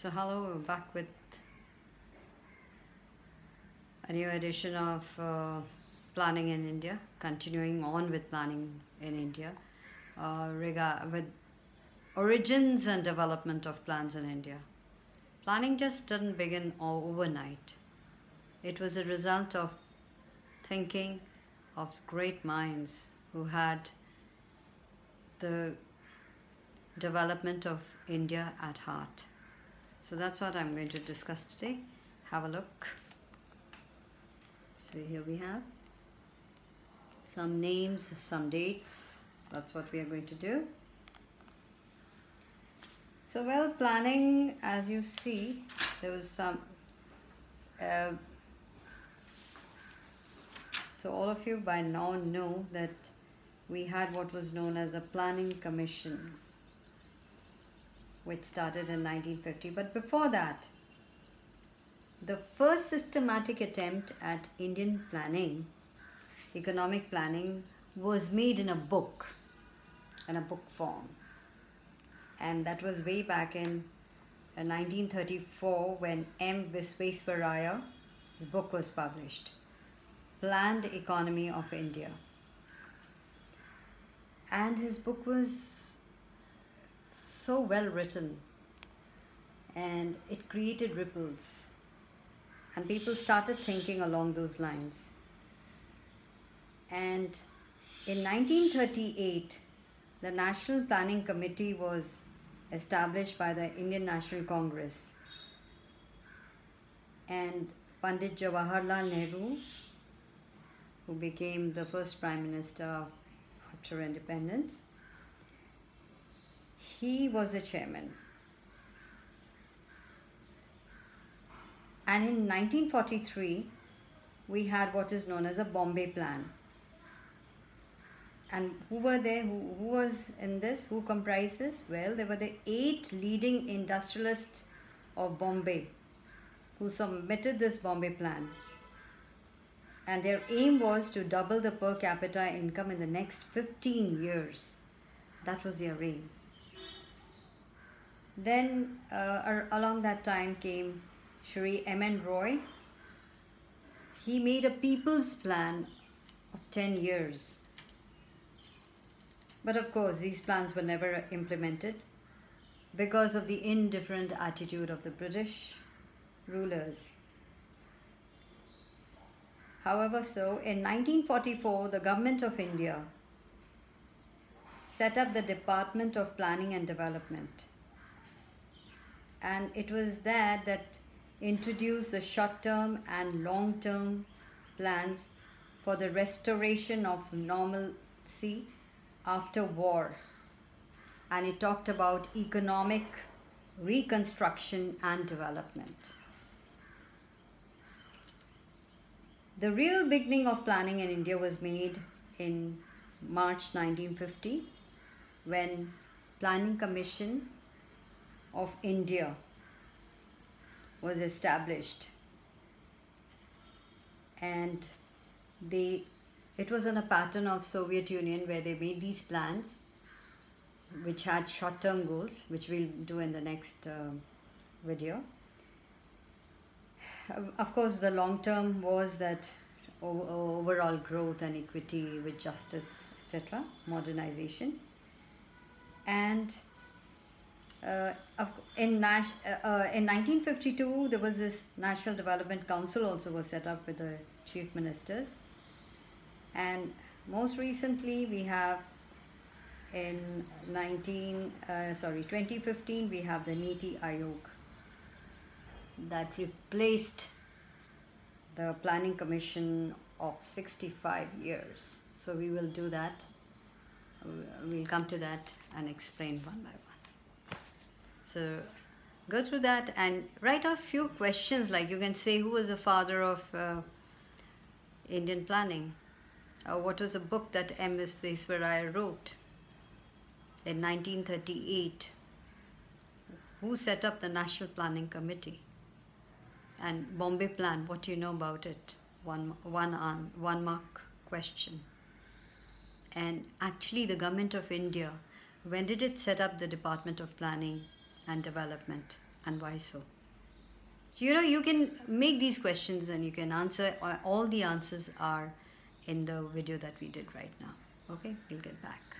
So hello, we're back with a new edition of Planning in India, continuing on with Planning in India, with origins and development of plans in India. Planning just didn't begin overnight. It was a result of thinking of great minds who had the development of India at heart. So that's what I'm going to discuss today. Have a look. So here we have some names, some dates. That's what we are going to do. So while planning, as you see, there was some so all of you by now know that we had what was known as a planning commission, which started in 1950. But before that, the first systematic attempt at Indian planning, economic planning, was made in a book form. And that was way back in 1934 when M. Visvesvaraya's book was published, Planned Economy of India. And his book was so well written and it created ripples. And people started thinking along those lines. And in 1938, the National Planning Committee was established by the Indian National Congress. And Pandit Jawaharlal Nehru, who became the first Prime Minister after independence, he was the chairman. And in 1943, we had what is known as a Bombay Plan. And who were there? Who was in this? Who comprised this? Well, there were the 8 leading industrialists of Bombay who submitted this Bombay Plan. And their aim was to double the per capita income in the next 15 years. That was their aim. Then along that time came Shri M.N. Roy. He made a people's plan of 10 years. But of course, these plans were never implemented because of the indifferent attitude of the British rulers. However, so in 1944, the Government of India set up the Department of Planning and Development. And it was there that introduced the short-term and long-term plans for the restoration of normalcy after war. And it talked about economic reconstruction and development. The real beginning of planning in India was made in March 1950 when Planning Commission of India was established, and it was in a pattern of Soviet Union where they made these plans which had short-term goals, which we'll do in the next video. Of course, the long-term was that overall growth and equity with justice, etc., modernization. And in 1952, there was this National Development Council also was set up with the chief ministers. And most recently, we have in 2015, we have the Niti Aayog that replaced the Planning Commission of 65 years. So we will do that. We'll come to that and explain one by one. So go through that and write a few questions, like you can say, who was the father of Indian planning? What was the book that M. Visvesvaraya wrote in 1938? Who set up the National Planning Committee? And Bombay Plan, what do you know about it? One mark question. And actually the Government of India, when did it set up the Department of Planning and Development? and why so? So, you can make these questions and you can answer. All the answers are in the video that we did right now. Okay, we'll get back.